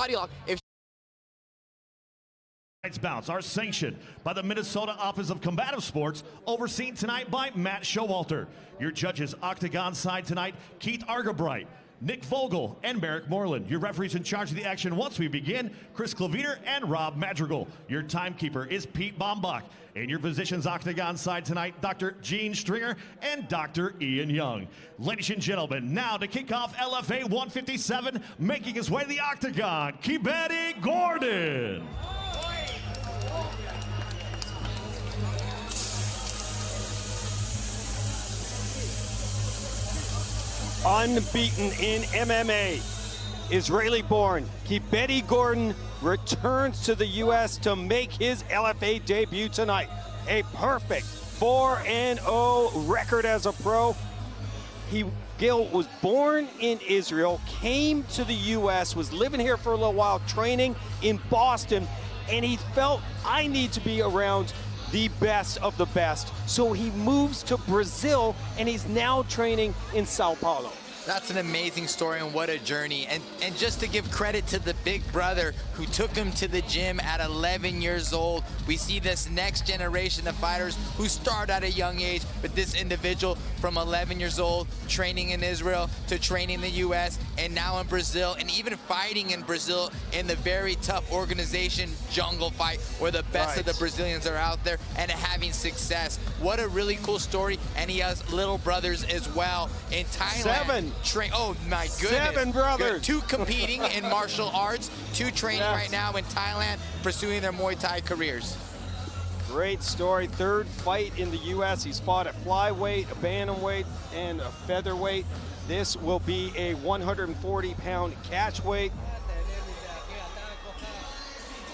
body lock. If Tonight's bouts are sanctioned by the Minnesota Office of Combative Sports, overseen tonight by Matt Showalter. Your judges, Octagon side tonight, Keith Argabright, Nick Vogel, and Merrick Moreland. Your referees in charge of the action once we begin, Chris Claviter and Rob Madrigal. Your timekeeper is Pete Bombach. And your physicians, Octagon side tonight, Dr. Gene Stringer and Dr. Ian Young. Ladies and gentlemen, now to kick off LFA 157, making his way to the Octagon, Kibedy Gordon. Unbeaten in MMA, Israeli-born Kibedy Gordon returns to the U.S. to make his LFA debut tonight. A perfect 4-0 record as a pro. Gil was born in Israel, came to the U.S., was living here for a little while, training in Boston, and he felt, I need to be around the best of the best. So he moves to Brazil, and he's now training in Sao Paulo. That's an amazing story, and what a journey. And just to give credit to the big brother who took him to the gym at 11 years old. We see this next generation of fighters who start at a young age, but this individual from 11 years old, training in Israel to training in the US, and now in Brazil, and even fighting in Brazil in the very tough organization Jungle Fight, where the best of the Brazilians are out there and having success. What a really cool story. And he has little brothers as well in Thailand. Oh my goodness. 7 brothers. 2 competing in martial arts, 2 training right now in Thailand, pursuing their Muay Thai careers. Great story. 3rd fight in the U.S. He's fought at flyweight, a bantamweight, and a featherweight. This will be a 140-pound catch weight.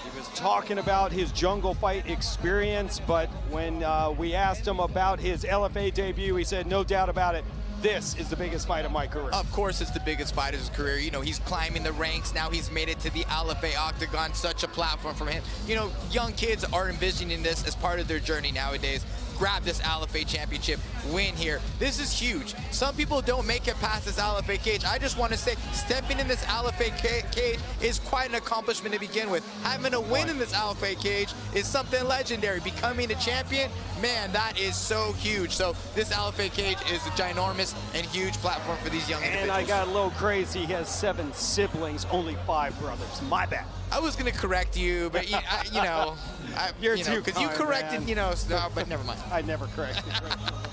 He was talking about his Jungle Fight experience, but when we asked him about his LFA debut, he said, no doubt about it, this is the biggest fight of my career. Of course, it's the biggest fight of his career. You know, he's climbing the ranks. Now he's made it to the LFA Octagon, such a platform for him. You know, young kids are envisioning this as part of their journey nowadays. Grab this LFA championship, win here. This is huge. Some people don't make it past this LFA cage. I just want to say, stepping in this LFA cage is quite an accomplishment to begin with. Having a win in this LFA cage is something legendary. Becoming a champion, man, that is so huge. So this LFA cage is a ginormous and huge platform for these young individuals. And I got a little crazy. He has 7 siblings, only 5 brothers. My bad. I was going to correct you, but You're too because you corrected, man. you know, so, but never mind. I never corrected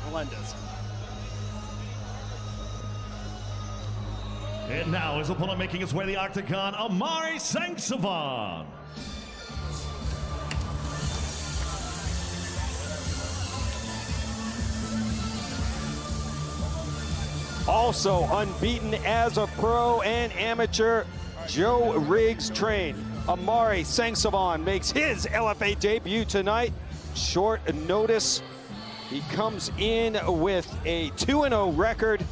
Melendez. And now his opponent making his way to the Octagon, Amari Sangsavan. Also unbeaten as a pro and amateur, Joe Riggs trained. Amari Sangsavan makes his LFA debut tonight. Short notice. He comes in with a 2-0 record.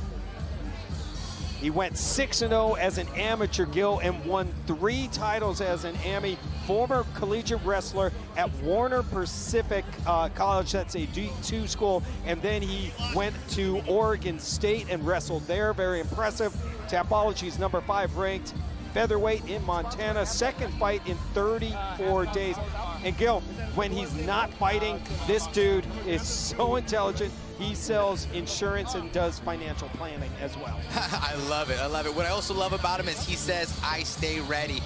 He went 6-0 as an amateur, Gil, and won 3 titles as an AMI. Former collegiate wrestler at Warner Pacific College, that's a D2 school, and then he went to Oregon State and wrestled there. Very impressive. Tapology's number 5 ranked featherweight in Montana. 2nd fight in 34 days. And Gil, when he's not fighting, this dude is so intelligent. He sells insurance and does financial planning as well. I love it. I love it. What I also love about him is he says, I stay ready.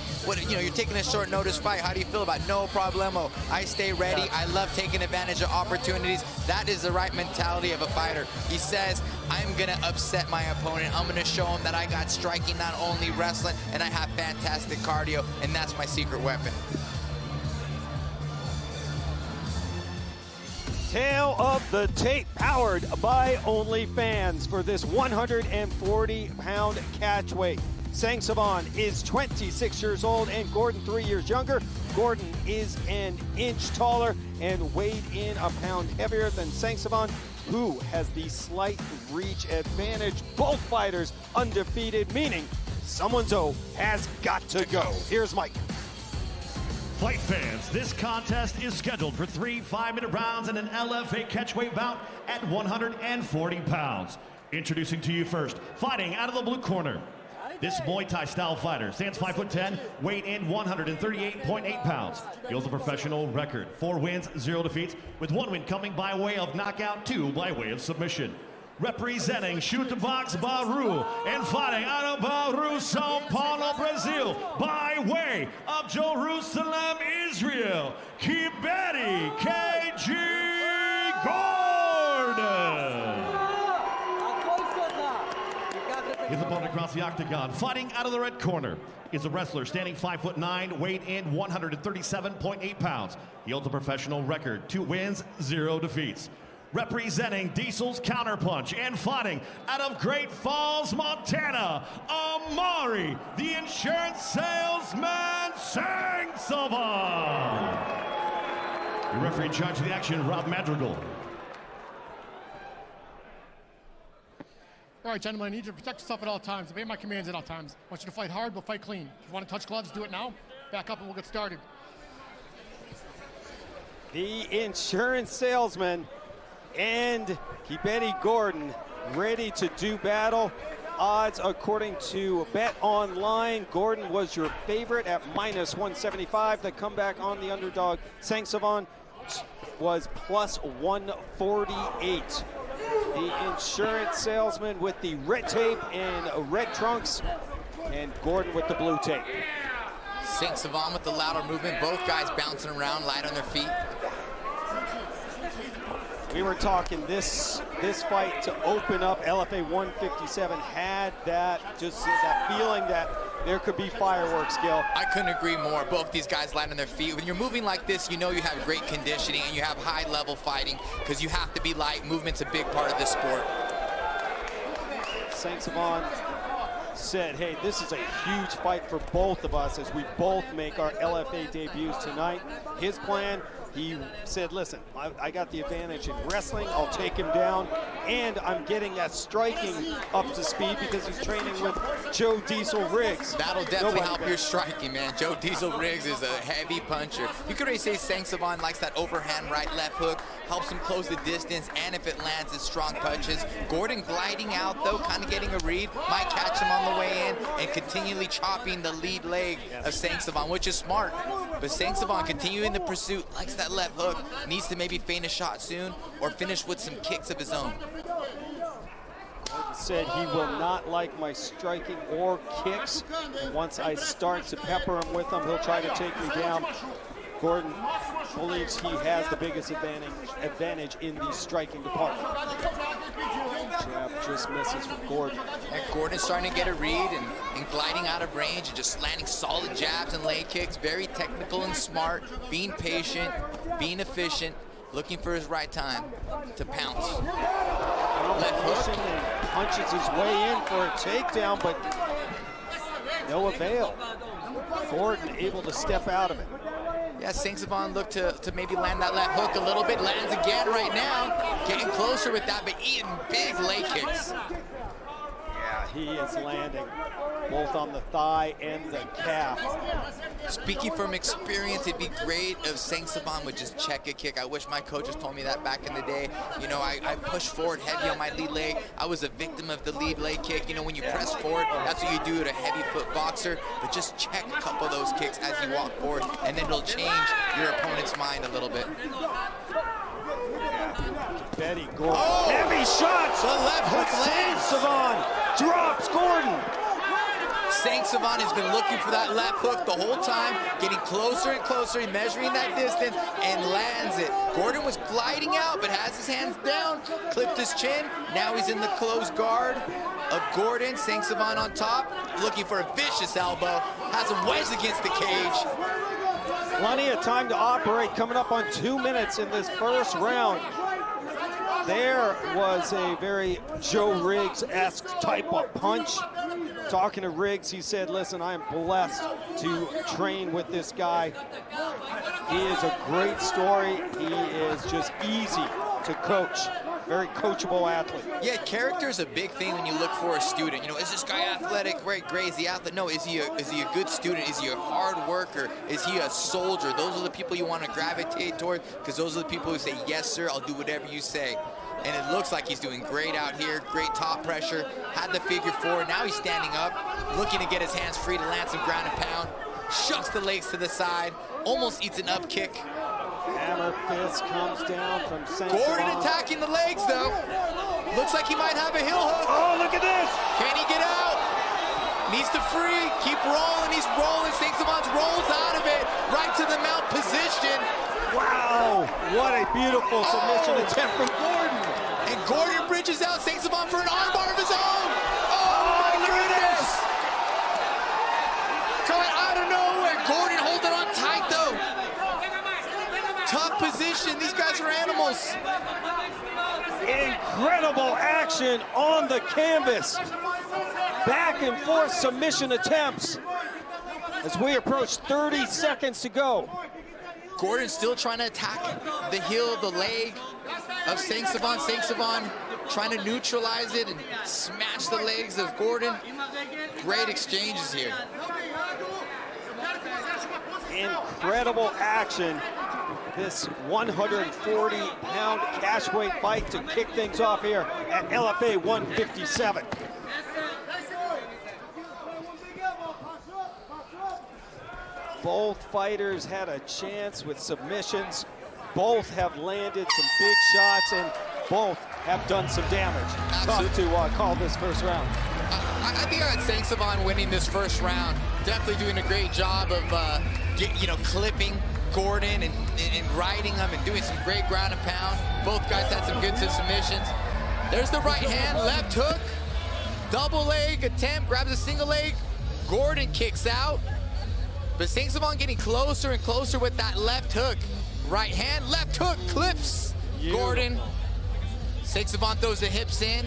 You're taking a short notice fight. How do you feel about it? No problemo. I stay ready. I love taking advantage of opportunities. That is the right mentality of a fighter. He says, I'm going to upset my opponent. I'm going to show him that I got striking, not only wrestling, and I have fantastic cardio, and that's my secret weapon. Tale of the tape, powered by OnlyFans for this 140-pound catch weight. Sangsavan is 26 years old and Gordon 3 years younger. Gordon is an inch taller and weighed in a pound heavier than Sangsavan, who has the slight reach advantage. Both fighters undefeated, meaning someone's O has got to go. Here's Mike. Fight fans, this contest is scheduled for 3 5-minute rounds and an LFA catchweight bout at 140 pounds. Introducing to you first, fighting out of the blue corner, This Muay Thai style fighter stands 5'10", weighed in 138.8 pounds. He holds a professional record, 4 wins, 0 defeats, with 1 win coming by way of knockout, 2 by way of submission. Representing Chute Box Bauru and fighting out of Bauru, Sao Paulo, Brazil, by way of Jerusalem, Israel, Kibedy Gordon. His opponent across the octagon, fighting out of the red corner, is a wrestler standing 5'9", weighed in 137.8 pounds. He holds a professional record, 2 wins, 0 defeats. Representing Diesel's Counterpunch and fighting out of Great Falls, Montana, Amari, the insurance salesman, Sangsavan. Your referee in charge of the action, Rob Madrigal. All right, gentlemen, I need you to protect yourself at all times. Obey my commands at all times. I want you to fight hard, but fight clean. If you want to touch gloves, do it now. Back up and we'll get started. The insurance salesman and Kibedy Gordon ready to do battle. Odds according to Bet Online, Gordon was your favorite at -175. The comeback on the underdog, Sangsavan, was +148. The insurance salesman with the red tape and red trunks, and Gordon with the blue tape. Sangsavan with the louder movement, both guys bouncing around, light on their feet. We were talking this fight to open up LFA 157 had that feeling that there could be fireworks, Gil. I couldn't agree more. Both these guys light on their feet. When you're moving like this, you know you have great conditioning and you have high level fighting because you have to be light. Movement's a big part of this sport. Sangsavan said, hey, this is a huge fight for both of us as we both make our LFA debuts tonight. His plan, he said, listen, I got the advantage in wrestling. I'll take him down. And I'm getting that striking up to speed because he's training with Joe Diesel Riggs. That'll definitely help your striking, man. Joe Diesel Riggs is a heavy puncher. You could already say Sangsavan likes that overhand right left hook, helps him close the distance, and if it lands, it's strong punches. Gordon gliding out, though, kind of getting a read, might catch him on the way in, and continually chopping the lead leg of Sangsavan, which is smart. But Sangsavan continuing the pursuit, likes that left hook, needs to maybe feint a shot soon or finish with some kicks of his own. Said he will not like my striking or kicks. Once I start to pepper him with them, he'll try to take me down. Gordon believes he has the biggest advantage in the striking department. Jab just misses from Gordon. And Gordon's starting to get a read and gliding out of range and just landing solid jabs and leg kicks. Very technical and smart, being patient, being efficient, looking for his right time to pounce. Left hook. Punches his way in for a takedown, but no avail. Gordon able to step out of it. Yeah, Sangsavan looked to maybe land that left hook a little bit. Lands again right now. Getting closer with that, but eating big leg kicks. Yeah, he is landing both on the thigh and the calf. Speaking from experience, it'd be great if Sangsavan would just check a kick. I wish my coaches told me that back in the day. You know, I pushed forward heavy on my lead leg. I was a victim of the lead leg kick. You know, when you press forward, that's what you do to a heavy foot boxer. But just check a couple of those kicks as you walk forward, and then it'll change your opponent's mind a little bit. Kibedy Gordon. Oh, heavy shots. The left hook lands. Sangsavan drops Gordon. Sangsavan has been looking for that left hook the whole time, getting closer and closer, measuring that distance, and lands it. Gordon was gliding out, but has his hands down, clipped his chin. Now he's in the close guard of Gordon. Sangsavan on top, looking for a vicious elbow. Has him wedged against the cage. Plenty of time to operate, coming up on 2 minutes in this first round. There was a very Joe Riggs-esque type of punch. Talking to Riggs, he said, listen, I am blessed to train with this guy. He is a great story. He is just easy to coach. very coachable athlete. Yeah, character is a big thing when you look for a student. You know, is this guy athletic? Right, great. Is he athlete? No, is he a good student? Is he a hard worker? Is he a soldier? Those are the people you want to gravitate toward, because those are the people who say, yes, sir, I'll do whatever you say. And it looks like he's doing great out here. Great top pressure. Had the figure four. Now he's standing up, looking to get his hands free to land some ground and pound. Shucks the legs to the side. Almost eats an up kick. Hammer fist comes down from Saint Gordon attacking the legs, though. Looks like he might have a heel hook. Oh, look at this. Can he get out? Needs to free. Keep rolling. He's rolling. Saint-Savant rolls out of it. Right to the mount position. Wow. What a beautiful submission attempt from Gordon. And Gordon bridges out Saint-Savant for an armbar of his own. Oh, my goodness. Coming out of nowhere. Gordon holding on tight, though. Tough position. These guys are animals. Incredible action on the canvas. Back and forth submission attempts as we approach 30 seconds to go. Gordon still trying to attack the heel, the leg of Saint-Savant. Saint-Savant trying to neutralize it and smash the legs of Gordon. Great exchanges here. Incredible action. This 140-pound cash weight fight to kick things off here at LFA 157. Both fighters had a chance with submissions. Both have landed some big shots, and both have done some damage. Absolutely. Tough to call this first round. I think I had Saint-Savant winning this first round. Definitely doing a great job of clipping Gordon and riding him and doing some great ground and pound. Both guys had some good submissions. There's the right hand, left hook, double leg attempt, grabs a single leg. Gordon kicks out. But Saint-Savant getting closer and closer with that left hook. Right hand, left hook, clips Gordon. Saint-Savant throws the hips in,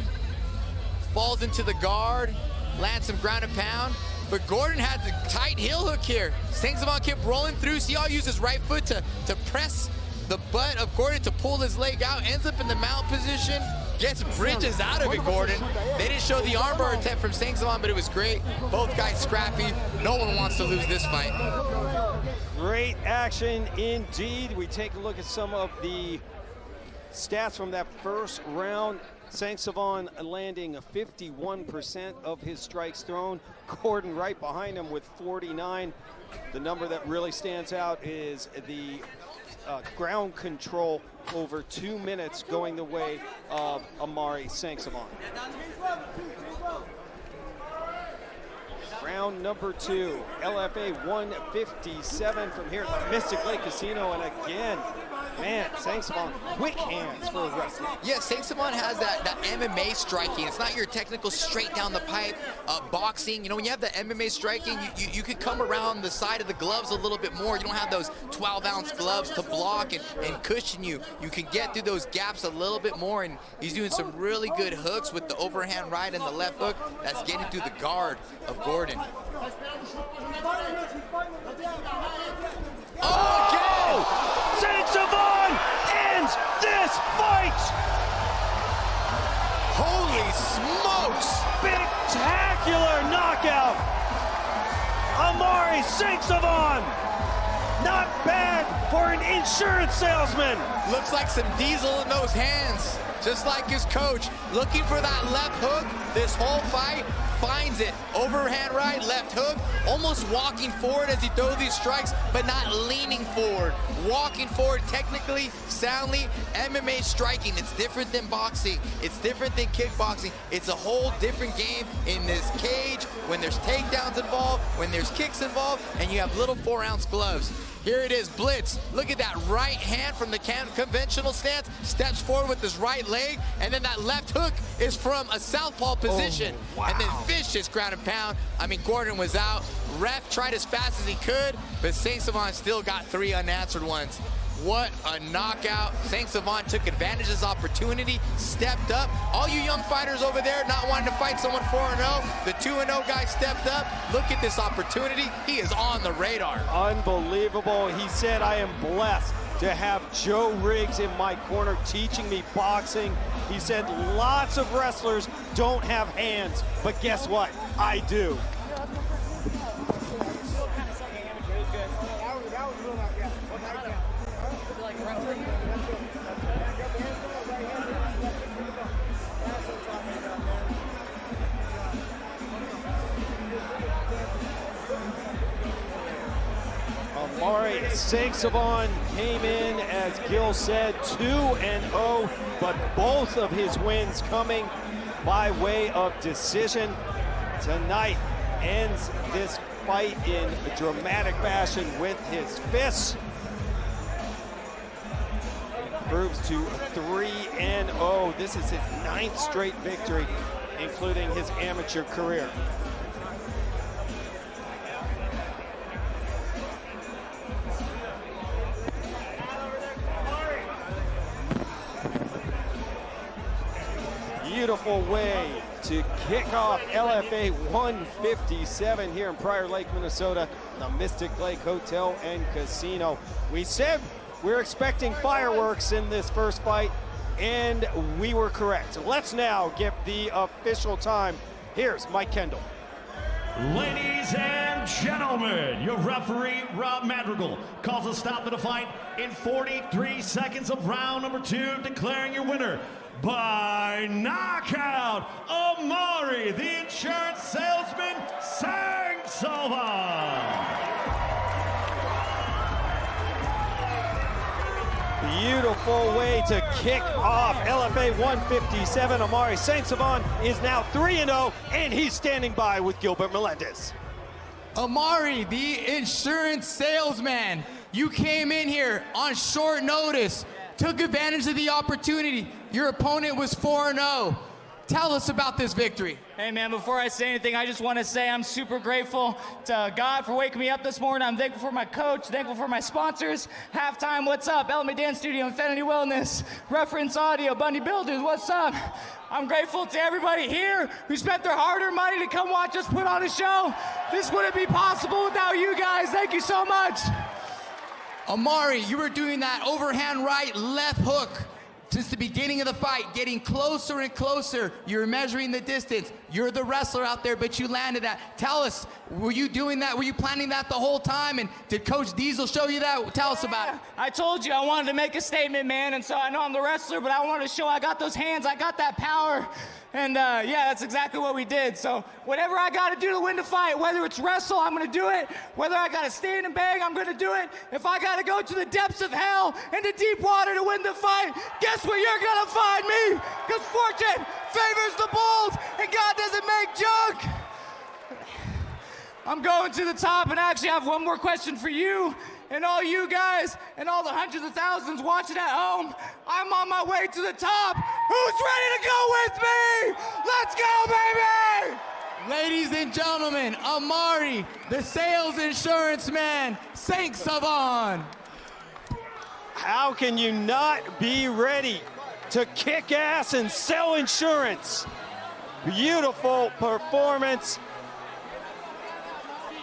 falls into the guard, lands some ground and pound. But Gordon had the tight heel hook here. Saint-Savant kept rolling through. See how he used his right foot to press the butt of Gordon to pull his leg out. Ends up in the mount position. Gets bridges out of it, Gordon. They didn't show the armbar attempt from Saint-Savant, but it was great. Both guys scrappy. No one wants to lose this fight. Great action indeed. We take a look at some of the stats from that first round. Saint-Savant landing 51% of his strikes thrown. Gordon right behind him with 49. The number that really stands out is the ground control over 2 minutes going the way of Amari Saint-Savant. Round number 2, LFA 157 from here at the Mystic Lake Casino. And again, man, Saint-Savant, quick hands for wrestling. Yeah, Saint-Savant has that MMA striking. It's not your technical straight down the pipe boxing. You know, when you have the MMA striking, you could come around the side of the gloves a little bit more. You don't have those 12-ounce gloves to block and cushion you. You can get through those gaps a little bit more, and he's doing some really good hooks with the overhand right and the left hook that's getting through the guard of Gordon. Oh! Saint-Savant ends this fight! Holy smokes! Spectacular knockout! Amari Saint-Savant! Not bad for an insurance salesman! Looks like some diesel in those hands, just like his coach. Looking for that left hook this whole fight. Finds it. Overhand right, left hook. Almost walking forward as he throws these strikes, but not leaning forward. Walking forward technically, soundly. MMA striking, it's different than boxing. It's different than kickboxing. It's a whole different game in this cage when there's takedowns involved, when there's kicks involved, and you have little 4-ounce gloves. Here it is, blitz. Look at that right hand from the conventional stance. Steps forward with his right leg, and then that left hook is from a southpaw position. Oh, wow. And then vicious ground and pound. I mean, Gordon was out. Ref tried as fast as he could, but Saint-Savant still got 3 unanswered ones. What a knockout. Saint-Savant took advantage of his opportunity, stepped up. All you young fighters over there not wanting to fight someone 4-0, the 2-0 guy stepped up. Look at this opportunity. He is on the radar. Unbelievable. He said, I am blessed to have Joe Riggs in my corner teaching me boxing. He said lots of wrestlers don't have hands, but guess what? I do. Amari Saint-Savon came in, as Gil said, 2-0, but both of his wins coming by way of decision. Tonight ends this fight in dramatic fashion with his fists. Improves to 3-0. This is his 9th straight victory, including his amateur career. Beautiful way to kick off LFA 157 here in Prior Lake, Minnesota, the Mystic Lake Hotel and Casino. We said we're expecting fireworks in this first fight, and we were correct. Let's now get the official time. Here's Mike Kendall. Ladies and gentlemen, your referee, Rob Madrigal, calls a stop to the fight in 43 seconds of round number 2, declaring your winner by knockout, Amari, the insurance salesman, Saint-Savon. Beautiful way to kick off LFA 157. Amari Saint-Savon is now 3-0, and he's standing by with Gilbert Melendez. Amari, the insurance salesman, you came in here on short notice, took advantage of the opportunity. Your opponent was 4-0. Tell us about this victory. Hey man, before I say anything, I just want to say I'm super grateful to God for waking me up this morning. I'm thankful for my coach, thankful for my sponsors. Halftime, what's up? Element Dance Studio, Infinity Wellness, Reference Audio, Bundy Builders, what's up? I'm grateful to everybody here who spent their hard-earned money to come watch us put on a show. This wouldn't be possible without you guys. Thank you so much. Amari, you were doing that overhand right, left hook since the beginning of the fight, getting closer and closer. You're measuring the distance. You're the wrestler out there, but you landed that. Tell us, were you doing that? Were you planning that the whole time? And did Coach Diesel show you that? Tell us about it. I told you I wanted to make a statement, man, and so I know I'm the wrestler, but I wanted to show I got those hands, I got that power. And yeah, that's exactly what we did. So whatever I got to do to win the fight, whether it's wrestle, I'm going to do it. Whether I got to stand and bang, I'm going to do it. If I got to go to the depths of hell and the deep water to win the fight, guess where you're going to find me? Because fortune favors the bold and God doesn't make junk. I'm going to the top, and I actually have one more question for you and all you guys and all the hundreds of thousands watching at home. I'm on my way to the top. Who's ready to go with me? Let's go, baby! Ladies and gentlemen, Amari, the sales insurance man, Saint-Savon. How can you not be ready to kick ass and sell insurance? Beautiful performance.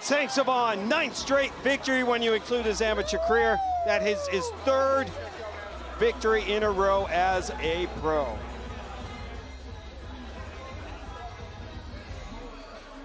Saint-Savon, 9th straight victory when you include his amateur career. That is his 3rd victory in a row as a pro.